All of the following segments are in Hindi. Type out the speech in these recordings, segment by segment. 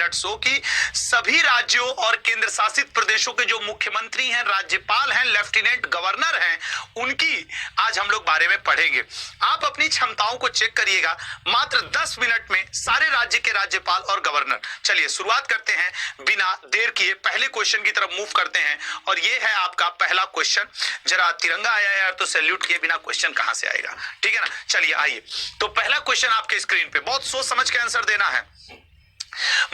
मिनट शो कि सभी राज्यों और केंद्र शासित प्रदेशों के जो मुख्यमंत्री हैं, राज्यपाल हैं, लेफ्टिनेंट गवर्नर हैं, उनकी आज हम लोग बारे में पढ़ेंगे। आप अपनी क्षमताओं को चेक करिएगा। मात्र 10 मिनट में सारे राज्य के राज्यपाल और गवर्नर। चलिए शुरुआत करते हैं बिना देर किए, पहले क्वेश्चन की तरफ मूव करते हैं और ये है आपका पहला क्वेश्चन। जरा तिरंगा आया यार तो सैल्यूट किए बिना क्वेश्चन कहां से आएगा, ठीक है ना। चलिए आइए, तो पहला क्वेश्चन आपके स्क्रीन पे, बहुत सोच समझ के आंसर देना है।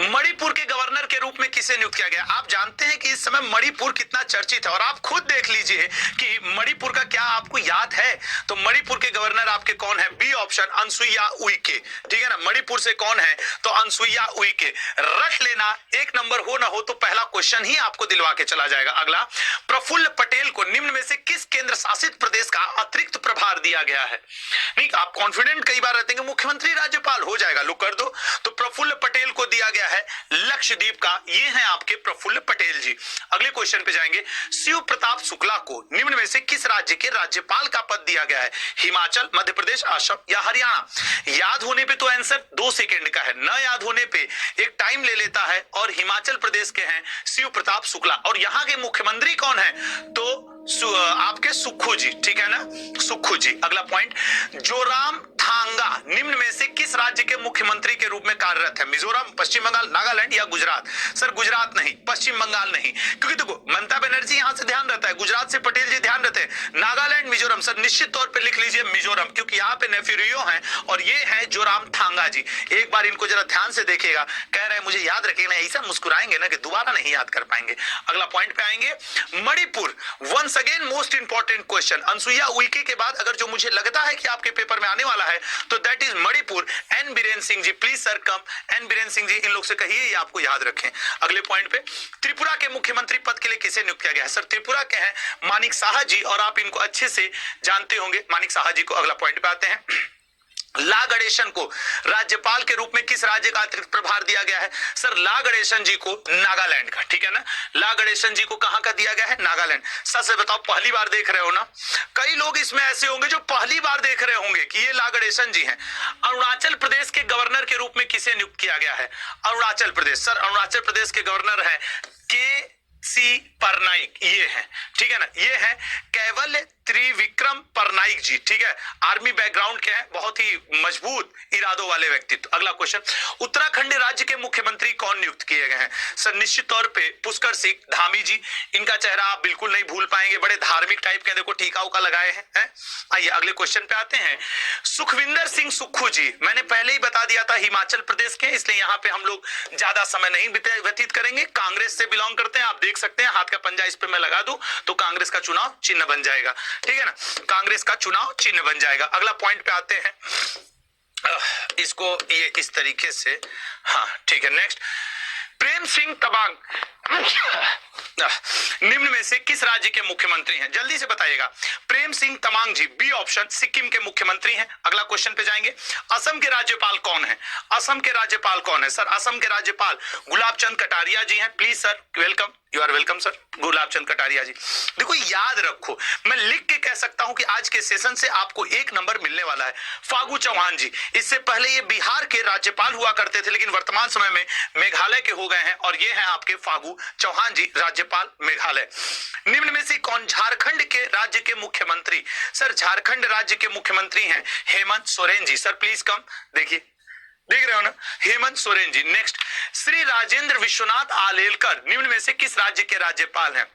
मणिपुर के गवर्नर के रूप में किसे नियुक्त किया गया? आप जानते हैं कि इस समय मणिपुर कितना चर्चित है और आप खुद देख लीजिए कि मणिपुर का क्या आपको याद है। तो मणिपुर के गवर्नर आपके कौन है? बी ऑप्शन, अनसुईया उइके, ठीक है ना। मणिपुर से कौन है? तो अनसुईया उइके। रट लेना, एक नंबर हो ना हो तो पहला क्वेश्चन ही आपको दिलवा के चला जाएगा। अगला, प्रफुल्ल पटेल को निम्न में से किस केंद्र शासित प्रदेश का अतिरिक्त प्रभार दिया गया है? नहीं, आप कॉन्फिडेंट कई बार रहते हैं मुख्यमंत्री राज्यपाल हो जाएगा, लो कर दो। तो प्रफुल्ल पटेल को दिया गया है लक्षद्वीप का, ये है आपके प्रफुल्ल पटेल जी। अगले क्वेश्चन पे जाएंगे, शिव प्रताप शुक्ला को निम्न में से किस राज्य के राज्यपाल का पद दिया गया है? हिमाचल, मध्य प्रदेश, असम या हरियाणा? याद होने पे तो आंसर 2 सेकंड का है, न याद होने पे एक टाइम ले लेता है। और हिमाचल प्रदेश के हैं शिव प्रताप शुक्ला और यहां के मुख्यमंत्री कौन है? तो आपके सुक्खू जी, ठीक है ना, सुक्खू जी। अगला पॉइंट, जोरामथांगा निम्न में से किस राज्य के मुख्यमंत्री के रूप में कार्यरत है? मिजोरम, पश्चिम बंगाल, नागालैंड या गुजरात? सर गुजरात नहीं, पश्चिम बंगाल नहीं, क्योंकि देखो ममता बनर्जी यहां से ध्यान रहता है, गुजरात से पटेल जी ध्यान रहते हैं, नागालैंड, मिजोरम। सर निश्चित तौर पर लिख लीजिए मिजोरम, क्योंकि यहाँ पे नेफ्यूरियो हैं और ये है जोरामथांगा जी। एक बार इनको जरा ध्यान से देखिएगा, कह रहे हैं मुझे याद रखेगा, ऐसा मुस्कुराएंगे ना कि दोबारा नहीं याद कर पाएंगे। अगला पॉइंट पे आएंगे, Manipur, once again most important question. Anusuiya Uikey के बाद अगर जो मुझे लगता है कि आपके पेपर में आने वाला है तो that is Manipur. N Biren Singh ji, please sir come. N Biren Singh ji, इन लोग से कहिए ये आपको याद रखें। अगले पॉइंट पे, त्रिपुरा के मुख्यमंत्री पद के लिए किसे नियुक्त किया गया है? सर त्रिपुरा के हैं मानिक साहा जी और आप इनको अच्छे से जानते होंगे, मानिक साहा जी को। अगला पॉइंट पे आते हैं, ला गणेशन को राज्यपाल के रूप में किस राज्य का अतिरिक्त प्रभार दिया गया है? सर ला गणेशन जी को नागालैंड का, ठीक है ना। ला गणेशन जी को कहां का दिया गया है? नागालैंड। सच से बताओ, पहली बार देख रहे हो ना? कई लोग इसमें ऐसे होंगे जो पहली बार देख रहे होंगे कि ये ला गणेशन जी हैं। अरुणाचल प्रदेश के गवर्नर के रूप में किसे नियुक्त किया गया है? अरुणाचल प्रदेश। सर अरुणाचल प्रदेश के गवर्नर है के.सी. परनाइक, ये है, ठीक है ना, ये है केवल त्रिविक्रम परनाइक जी, ठीक है। आर्मी बैकग्राउंड के हैं, बहुत ही मजबूत इरादों वाले व्यक्तित्व। अगला क्वेश्चन, उत्तराखंड राज्य के मुख्यमंत्री कौन नियुक्त किए गए हैं? सर निश्चित तौर पे पुष्कर सिंह धामी जी, इनका चेहरा आप बिल्कुल नहीं भूल पाएंगे, बड़े धार्मिक टाइप के, देखो टीका उका लगाए हैं। आइए अगले क्वेश्चन पे आते हैं, सुखविंदर सिंह सुक्खू जी, मैंने पहले ही बता दिया था हिमाचल प्रदेश के, इसलिए यहाँ पे हम लोग ज्यादा समय नहीं व्यतीत करेंगे। कांग्रेस से बिलोंग करते हैं, आप देख सकते हैं हाथ का पंजा इस पे मैं लगा दूं तो कांग्रेस का चुनाव चिन्ह बन जाएगा, ठीक है ना, कांग्रेस का चुनाव चिन्ह बन जाएगा। अगला पॉइंट पे आते हैं, इसको ये इस तरीके से, हाँ ठीक है। नेक्स्ट, प्रेम सिंह तमांग निम्न में से किस राज्य के मुख्यमंत्री हैं? जल्दी से बताइएगा। प्रेम सिंह तमांग जी, बी ऑप्शन, सिक्किम के मुख्यमंत्री हैं। अगला क्वेश्चन पे जाएंगे, असम के राज्यपाल कौन है? असम के राज्यपाल कौन है? सर असम के राज्यपाल गुलाब चंद कटारिया जी हैं, please sir welcome, you are welcome sir, Gulab Chand Kataria ji. देखो याद रखो, मैं लिख के कह सकता हूं कि आज के सेशन से आपको 1 नंबर मिलने वाला है। फागू चौहान जी, इससे पहले ये बिहार के राज्यपाल हुआ करते थे लेकिन वर्तमान समय में मेघालय के हो गए हैं और ये हैं आपके फागू चौहान जी, राज्यपाल मेघालय। निम्न में से कौन झारखंड के राज्य के मुख्यमंत्री? सर झारखंड राज्य के मुख्यमंत्री हैं Hemant Soren ji. Sir please come, देखिए देख रहे हो ना, हेमंत सोरेन जी। नेक्स्ट, श्री राजेंद्र विश्वनाथ आलेलकर निम्न में से किस राज्य के राज्यपाल हैं?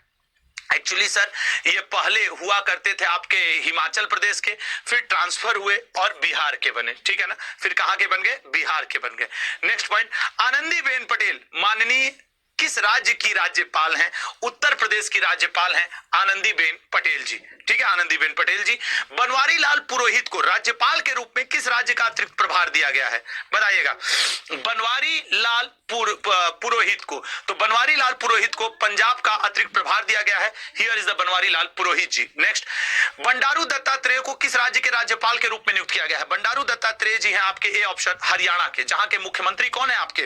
एक्चुअली सर ये पहले हुआ करते थे आपके हिमाचल प्रदेश के, फिर ट्रांसफर हुए और बिहार के बने, ठीक है ना, फिर कहां के बन गए? बिहार के बन गए। नेक्स्ट पॉइंट, आनंदीबेन पटेल माननीय किस राज्य की राज्यपाल हैं? उत्तर प्रदेश की राज्यपाल हैं आनंदीबेन पटेल जी, ठीक है, आनंदीबेन पटेल जी। बनवारी लाल पुरोहित को राज्यपाल के रूप में किस राज्य का अतिरिक्त प्रभार दिया गया है? बताइएगा। बनवारी लाल पुरोहित को, तो बनवारी लाल पुरोहित को पंजाब का अतिरिक्त प्रभार दिया गया है। Here is the Banwari Lal Purohit ji. Next, Bandaru Dattatreya को किस राज्य के राज्यपाल के रूप में नियुक्त किया गया है? बंडारू दत्तात्रेय जी हैं आपके ए ऑप्शन, हरियाणा के, जहां के मुख्यमंत्री कौन है आपके?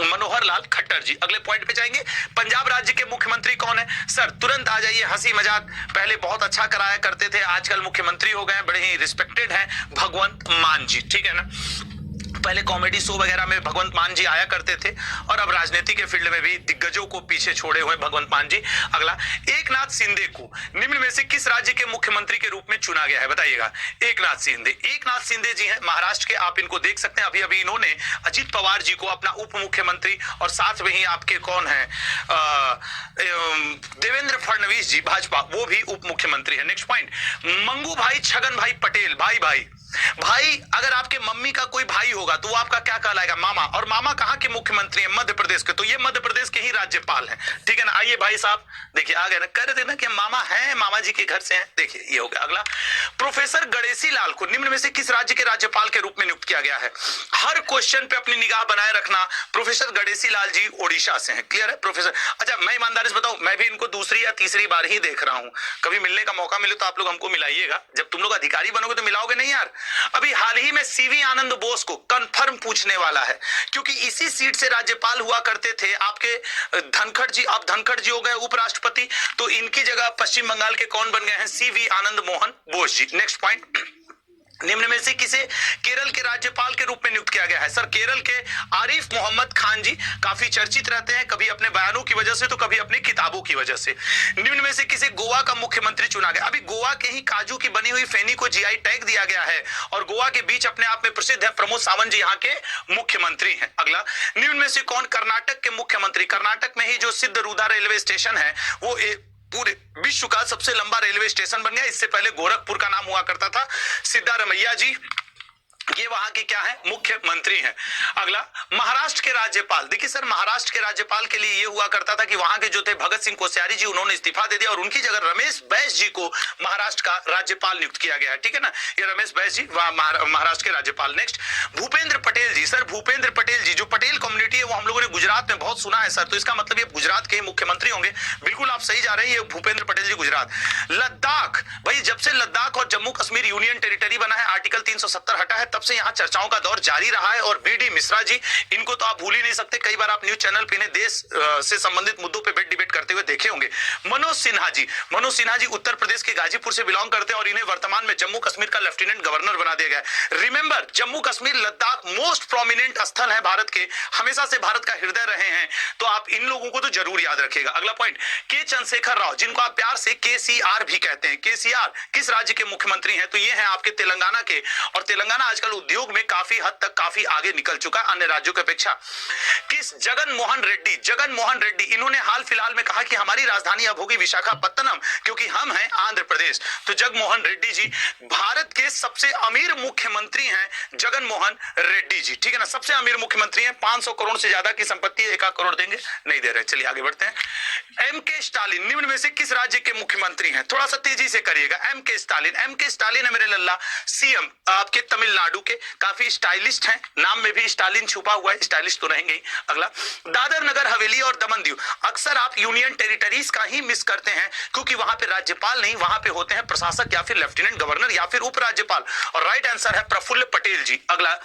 मनोहर लाल खट्टर जी। अगले पॉइंट पे जाएंगे, पंजाब राज्य के मुख्यमंत्री कौन है? सर तुरंत आ जाइए, हंसी मजाक पहले बहुत अच्छा कराया करते थे, आजकल मुख्यमंत्री हो गए, बड़े ही रिस्पेक्टेड हैं, भगवंत मान जी, ठीक है ना। पहले कॉमेडी शो वगैरह में भगवंत मान जी आया करते थे और अब राजनीति के फील्ड में भी दिग्गजों को पीछे छोड़े हुए भगवंत मान जी। अगला, एकनाथ शिंदे को निम्न में से किस राज्य के मुख्यमंत्री के रूप में चुना गया है, बताइएगा। एकनाथ शिंदे जी हैं महाराष्ट्र के, आप इनको देख सकते हैं। अभी अभी इन्होंने अजित पवार जी को अपना उप मुख्यमंत्री और साथ में ही आपके कौन है देवेंद्र फडणवीस जी भाजपा, वो भी उप मुख्यमंत्री है। नेक्स्ट पॉइंट, मंगू भाई छगन भाई पटेल, भाई अगर आपके मम्मी का कोई भाई होगा तो वो आपका क्या कहलाएगा, मामा। और मामा कहां के मुख्यमंत्री हैं, मध्य प्रदेश के, तो ये मध्य प्रदेश के ही राज्यपाल हैं, ठीक है ना। आइए भाई साहब देखिए, आ गए ना, कह रहे थे ना कि मामा हैं, मामा जी के घर से हैं, देखिए ये हो गया। अगला, प्रोफेसर गणेशी लाल को निम्न में से किस राज्य के राज्यपाल के रूप में नियुक्त किया गया है। हर क्वेश्चन पे अपनी निगाह बनाए रखना। प्रोफेसर गणेशी लाल जी ओडिशा से हैं, क्लियर है प्रोफेसर। अच्छा, मैं ईमानदारी से बताऊं, मैं भी इनको दूसरी या तीसरी बार ही देख रहा हूं, कभी मिलने का मौका मिले तो आप लोग हमको मिलाइएगा। जब तुम लोग अधिकारी बनोगे तो मिलाओगे नहीं यार। अभी हाल ही में सीवी आनंद बोस को कंफर्म पूछने वाला है, क्योंकि इसी सीट से राज्यपाल हुआ करते थे आपके धनखड़ जी। अब धनखड़ जी हो गए उपराष्ट्रपति, तो इनकी जगह पश्चिम बंगाल के कौन बन गए हैं, CV Anand Mohan Bose ji. Next point, निम्न में से किसे केरल के राज्यपाल के रूप में नियुक्त किया गया है। सर, केरल के आरिफ मोहम्मद खान जी काफी चर्चित रहते हैं, कभी अपने बयानों की वजह से तो कभी अपनी किताबों की वजह से। निम्न में से किसे गोवा का मुख्यमंत्री चुना गया। अभी गोवा के ही काजू की बनी हुई फेनी को जीआई टैग दिया गया है और गोवा के बीच अपने आप में प्रसिद्ध है। प्रमोद सावंत जी यहाँ के मुख्यमंत्री हैं। अगला, निम्न में से कौन कर्नाटक के मुख्यमंत्री। कर्नाटक में ही जो सिद्धरूदा रेलवे स्टेशन है वो पूरे विश्व का सबसे लंबा रेलवे स्टेशन बन गया। इससे पहले गोरखपुर का नाम हुआ करता था। सिद्धारमैया जी ये वहां के क्या है, मुख्यमंत्री हैं। अगला, महाराष्ट्र के राज्यपाल। देखिए सर, महाराष्ट्र के राज्यपाल के लिए ये हुआ करता था कि वहां के जो थे भगत सिंह कोश्यारी जी, उन्होंने इस्तीफा दे दिया और उनकी जगह रमेश बैस जी को महाराष्ट्र का राज्यपाल नियुक्त किया गया है, ठीक है ना। ये रमेश बैस जी महाराष्ट्र के राज्यपाल। नेक्स्ट, भूपेंद्र पटेल जी। सर, भूपेंद्र पटेल जी, जो पटेल कम्युनिटी है वो हम लोगों ने गुजरात में बहुत सुना है सर, तो इसका मतलब ये गुजरात के मुख्यमंत्री होंगे। बिल्कुल आप सही जा रहे हैं, ये भूपेंद्र पटेल जी गुजरात। लद्दाख, भाई जब से लद्दाख और जम्मू कश्मीर यूनियन टेरिटरी बना है, आर्टिकल 370 हटा है, तब से यहाँ चर्चाओं का दौर जारी रहा है। और बीडी मिश्रा जी, इनको तो आप भूल ही नहीं सकते, कई बार आप न्यूज चैनल पे देश से संबंधित मुद्दों पे डिबेट करते हुए देखे होंगे। मनोज सिन्हा जी उत्तर प्रदेश के गाजीपुर से बिलोंग करते हैं और इन्हें वर्तमान में जम्मू कश्मीर का लेफ्टिनेंट गवर्नर बना दिया गया है। Remember, Jammu Kashmir Ladakh most prominent स्थल है भारत के, हमेशा से भारत का हृदय रहे हैं, तो आप इन लोगों को तो जरूर याद रखिएगा। अगला पॉइंट, के चंद्रशेखर राव, जिनको आप प्यार से केसीआर भी कहते हैं। केसीआर किस राज्य के मुख्यमंत्री हैं, तो ये हैं आपके तेलंगाना के। और तेलंगाना आजकल उद्योग में काफी हद तक काफी आगे निकल चुका है अन्य राज्यों की अपेक्षा। किस जगन मोहन रेड्डी, इन्होंने हाल फिलहाल में कहा कि हमारी राजधानी अब होगी विशाखापत्तनम, क्योंकि हम हैं आंध्र प्रदेश। तो जगनमोहन रेड्डी जी भारत के सबसे अमीर मुख्यमंत्री हैं, जगनमोहन रेड्डी जी, ठीक है ना, सबसे अमीर मुख्यमंत्री हैं। 500 करोड़ से ज्यादा की संपत्ति, 1 करोड़ देंगे, नहीं दे रहे। चलिए आगे बढ़ते हैं। एम के स्टालिन निम्न में से किस राज्य के मुख्यमंत्री हैं, थोड़ा सा तेजी से करिएगा। एम के स्टालिन है मेरे लल्ला, सीएम आपके तमिलनाडु के, काफी स्टाइलिस्ट हैं, नाम में भी स्टालिन छुपा हुआ है, स्टाइलिश तो रहेंगे ही। अगला, दादर नगर हवेली और दमन दीव, अक्सर आप यूनियन टेरिटरीज का ही मिस करते हैं, क्योंकि वहां पे राज्यपाल नहीं, वहां पे होते हैं प्रशासक या फिर लेफ्टिनेंट गवर्नर या फिर उपराज्यपाल। और राइट आंसर है प्रफुल्ल पटेल जी। अगला,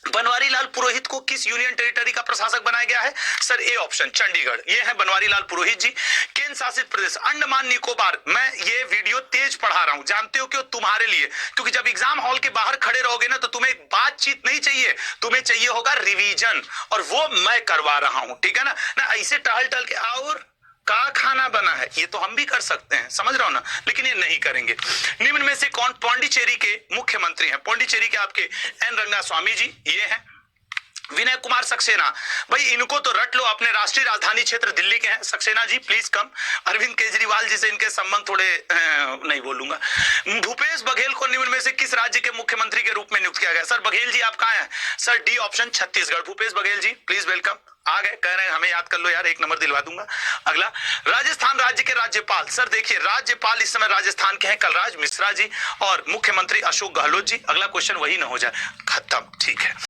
बनवारी लाल पुरोहित को किस यूनियन टेरिटरी का प्रशासक बनाया गया है। सर, ए ऑप्शन चंडीगढ़, ये है बनवारी लाल पुरोहित जी। केंद्र शासित प्रदेश अंडमान निकोबार, मैं ये वीडियो तेज पढ़ा रहा हूं, जानते हो क्यों, तुम्हारे लिए, क्योंकि जब एग्जाम हॉल के बाहर खड़े रहोगे ना तो तुम्हें बातचीत नहीं चाहिए, तुम्हें चाहिए होगा रिवीजन, और वो मैं करवा रहा हूं, ठीक है ना। ऐसे टहल के और का खाना बना है, ये तो हम भी कर सकते हैं, समझ रहे हो ना, लेकिन ये नहीं करेंगे। निम्न में से कौन पौंडीचेरी के मुख्यमंत्री हैं। पौंडीचेरी के आपके एन रंगास्वामी जी, ये हैं। विनय कुमार सक्सेना, भाई इनको तो रट लो, अपने राष्ट्रीय राजधानी क्षेत्र दिल्ली के हैं। Saxena ji please come. अरविंद केजरीवाल जी से इनके संबंध थोड़े नहीं बोलूंगा। भूपेश बघेल को निम्न में से किस राज्य के मुख्यमंत्री के रूप में नियुक्त किया गया। सर बघेल जी आप कहां हैं। Sir D option Chhattisgarh, Bhupesh Baghel ji please welcome. आ गए, कह रहे हैं हमें याद कर लो यार, 1 नंबर दिलवा दूंगा। अगला, राजस्थान राज्य के राज्यपाल। सर देखिए, राज्यपाल इस समय राजस्थान के हैं कलराज मिश्रा जी और मुख्यमंत्री अशोक गहलोत जी। अगला क्वेश्चन वही ना हो जाए, खत्म, ठीक है।